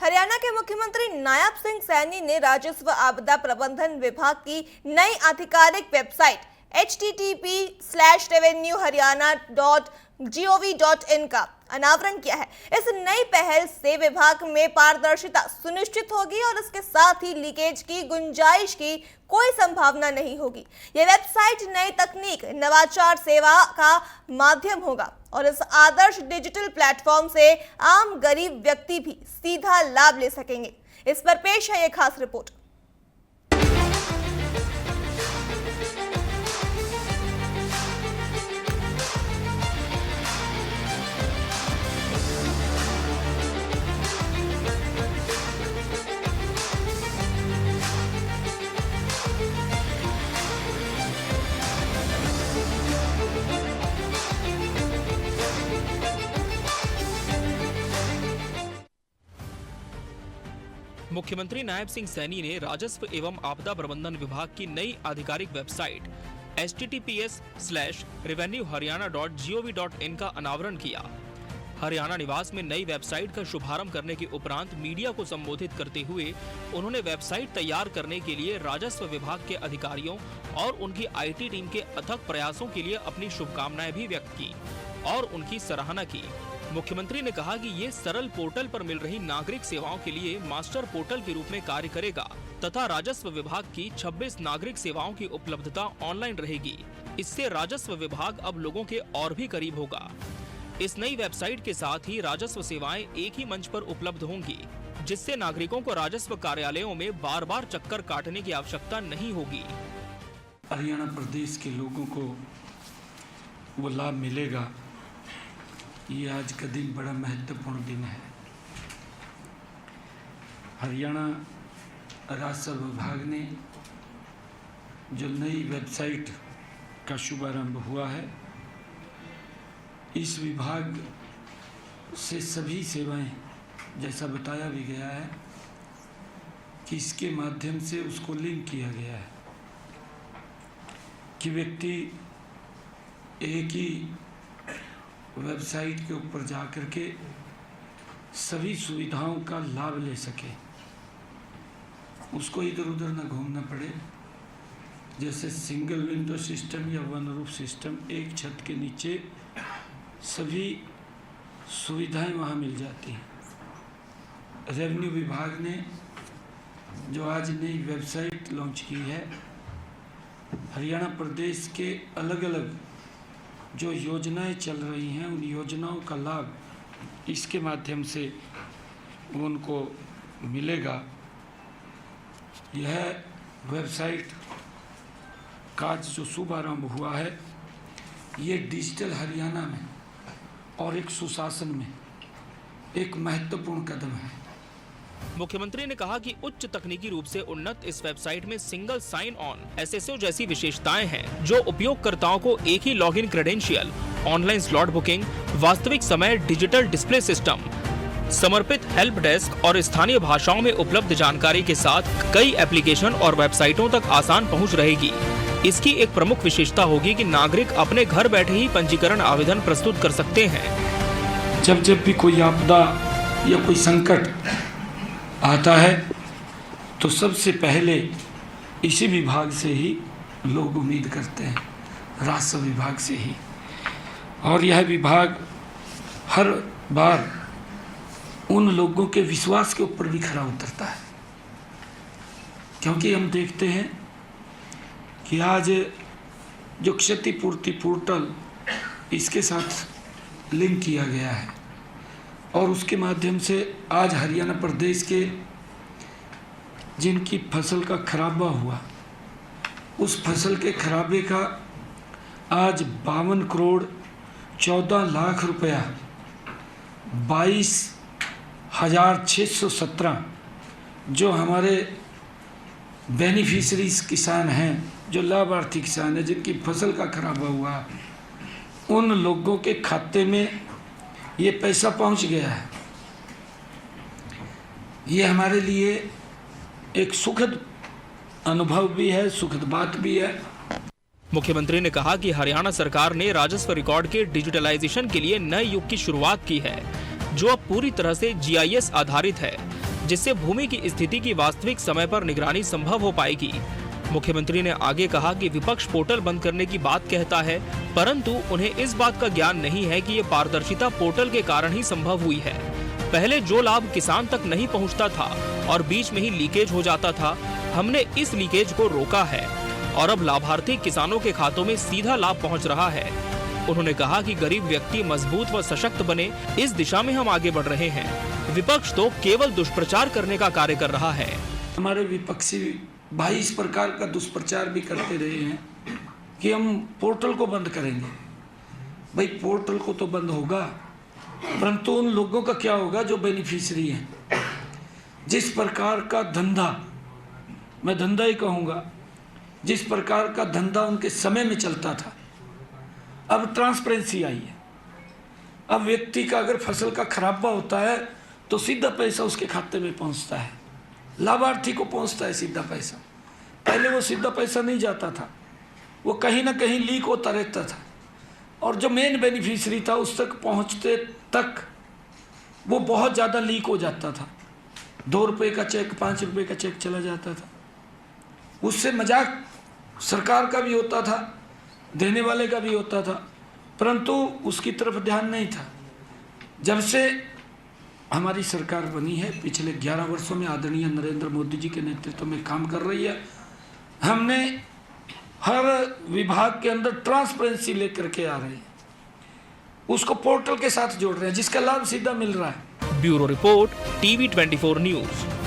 हरियाणा के मुख्यमंत्री नायब सिंह सैनी ने राजस्व आपदा प्रबंधन विभाग की नई आधिकारिक वेबसाइट http://revenueharyana.gov.in का अनावरण किया है। इस नई पहल से विभाग में पारदर्शिता सुनिश्चित होगी और इसके साथ ही लीकेज की गुंजाइश की कोई संभावना नहीं होगी। यह वेबसाइट नई तकनीक, नवाचार, सेवा का माध्यम होगा और इस आदर्श डिजिटल प्लेटफॉर्म से आम गरीब व्यक्ति भी सीधा लाभ ले सकेंगे। इस पर पेश है यह खास रिपोर्ट। मुख्यमंत्री नायब सिंह सैनी ने राजस्व एवं आपदा प्रबंधन विभाग की नई आधिकारिक वेबसाइट https://revenueharyana.gov.in का अनावरण किया। हरियाणा निवास में नई वेबसाइट का शुभारंभ करने के उपरांत मीडिया को संबोधित करते हुए उन्होंने वेबसाइट तैयार करने के लिए राजस्व विभाग के अधिकारियों और उनकी IT टीम के अथक प्रयासों के लिए अपनी शुभकामनाएं भी व्यक्त की और उनकी सराहना की। मुख्यमंत्री ने कहा कि ये सरल पोर्टल पर मिल रही नागरिक सेवाओं के लिए मास्टर पोर्टल के रूप में कार्य करेगा तथा राजस्व विभाग की 26 नागरिक सेवाओं की उपलब्धता ऑनलाइन रहेगी। इससे राजस्व विभाग अब लोगों के और भी करीब होगा। इस नई वेबसाइट के साथ ही राजस्व सेवाएं एक ही मंच पर उपलब्ध होंगी, जिससे नागरिकों को राजस्व कार्यालयों में बार बार चक्कर काटने की आवश्यकता नहीं होगी। हरियाणा प्रदेश के लोगों को वो लाभ मिलेगा। ये आज का दिन बड़ा महत्वपूर्ण दिन है। हरियाणा राजस्व विभाग ने जो नई वेबसाइट का शुभारंभ हुआ है, इस विभाग से सभी सेवाएं, जैसा बताया भी गया है कि इसके माध्यम से उसको लिंक किया गया है कि व्यक्ति एक ही वेबसाइट के ऊपर जाकर के सभी सुविधाओं का लाभ ले सके, उसको इधर उधर ना घूमना पड़े। जैसे सिंगल विंडो सिस्टम या वन रूफ सिस्टम, एक छत के नीचे सभी सुविधाएं वहाँ मिल जाती हैं। रेवेन्यू विभाग ने जो आज नई वेबसाइट लॉन्च की है, हरियाणा प्रदेश के अलग अलग जो योजनाएं चल रही हैं, उन योजनाओं का लाभ इसके माध्यम से उनको मिलेगा। यह वेबसाइट का जो शुभारंभ हुआ है, ये डिजिटल हरियाणा में और एक सुशासन में एक महत्वपूर्ण कदम है। मुख्यमंत्री ने कहा कि उच्च तकनीकी रूप से उन्नत इस वेबसाइट में सिंगल साइन ऑन SSO जैसी विशेषताएं हैं, जो उपयोगकर्ताओं को एक ही login credential, online slot booking, वास्तविक समय डिजिटल डिस्प्ले सिस्टम, समर्पित हेल्प डेस्क और स्थानीय भाषाओं में उपलब्ध जानकारी के साथ कई एप्लीकेशन और वेबसाइटों तक आसान पहुंच रहेगी। इसकी एक प्रमुख विशेषता होगी कि नागरिक अपने घर बैठे ही पंजीकरण आवेदन प्रस्तुत कर सकते हैं। जब भी कोई आपदा या कोई संकट आता है तो सबसे पहले इसी विभाग से ही लोग उम्मीद करते हैं, राजस्व विभाग से ही। और यह विभाग हर बार उन लोगों के विश्वास के ऊपर भी खरा उतरता है, क्योंकि हम देखते हैं कि आज जो क्षतिपूर्ति पोर्टल इसके साथ लिंक किया गया है और उसके माध्यम से आज हरियाणा प्रदेश के जिनकी फसल का खराबा हुआ, उस फसल के खराबे का आज 52 करोड़ 14 लाख रुपया 22,617 जो हमारे बेनिफिशरीज किसान हैं, जो लाभार्थी किसान हैं जिनकी फसल का खराबा हुआ, उन लोगों के खाते में ये पैसा पहुंच गया है। ये हमारे लिए एक सुखद अनुभव भी है, सुखद बात भी है। मुख्यमंत्री ने कहा कि हरियाणा सरकार ने राजस्व रिकॉर्ड के डिजिटलाइजेशन के लिए नए युग की शुरुआत की है, जो अब पूरी तरह से GIS आधारित है। जिससे भूमि की स्थिति की वास्तविक समय पर निगरानी संभव हो पाएगी। मुख्यमंत्री ने आगे कहा कि विपक्ष पोर्टल बंद करने की बात कहता है, परंतु उन्हें इस बात का ज्ञान नहीं है कि ये पारदर्शिता पोर्टल के कारण ही संभव हुई है। पहले जो लाभ किसान तक नहीं पहुंचता था और बीच में ही लीकेज हो जाता था, हमने इस लीकेज को रोका है और अब लाभार्थी किसानों के खातों में सीधा लाभ पहुंच रहा है। उन्होंने कहा कि गरीब व्यक्ति मजबूत व सशक्त बने, इस दिशा में हम आगे बढ़ रहे हैं। विपक्ष तो केवल दुष्प्रचार करने का कार्य कर रहा है। हमारे विपक्षी भाई इस प्रकार का दुष्प्रचार भी करते रहे हैं कि हम पोर्टल को बंद करेंगे। भाई पोर्टल को तो बंद होगा, परंतु उन लोगों का क्या होगा जो बेनिफिशियरी हैं। जिस प्रकार का धंधा, मैं धंधा ही कहूँगा, जिस प्रकार का धंधा उनके समय में चलता था, अब ट्रांसपेरेंसी आई है। अब व्यक्ति का अगर फसल का खराबा होता है तो सीधा पैसा उसके खाते में पहुंचता है, लाभार्थी को पहुंचता है सीधा पैसा। पहले वो सीधा पैसा नहीं जाता था, वो कहीं ना कहीं लीक होता रहता था, और जो मेन बेनिफिशियरी था उस तक पहुंचते तक वो बहुत ज़्यादा लीक हो जाता था। 2 रुपये का चेक, 5 रुपये का चेक चला जाता था। उससे मजाक सरकार का भी होता था, देने वाले का भी होता था, परंतु उसकी तरफ ध्यान नहीं था। जब से हमारी सरकार बनी है, पिछले 11 वर्षों में आदरणीय नरेंद्र मोदी जी के नेतृत्व में काम कर रही है, हमने हर विभाग के अंदर ट्रांसपेरेंसी लेकर के आ रहे हैं, उसको पोर्टल के साथ जोड़ रहे हैं, जिसका लाभ सीधा मिल रहा है। Bureau report, TV 24 news.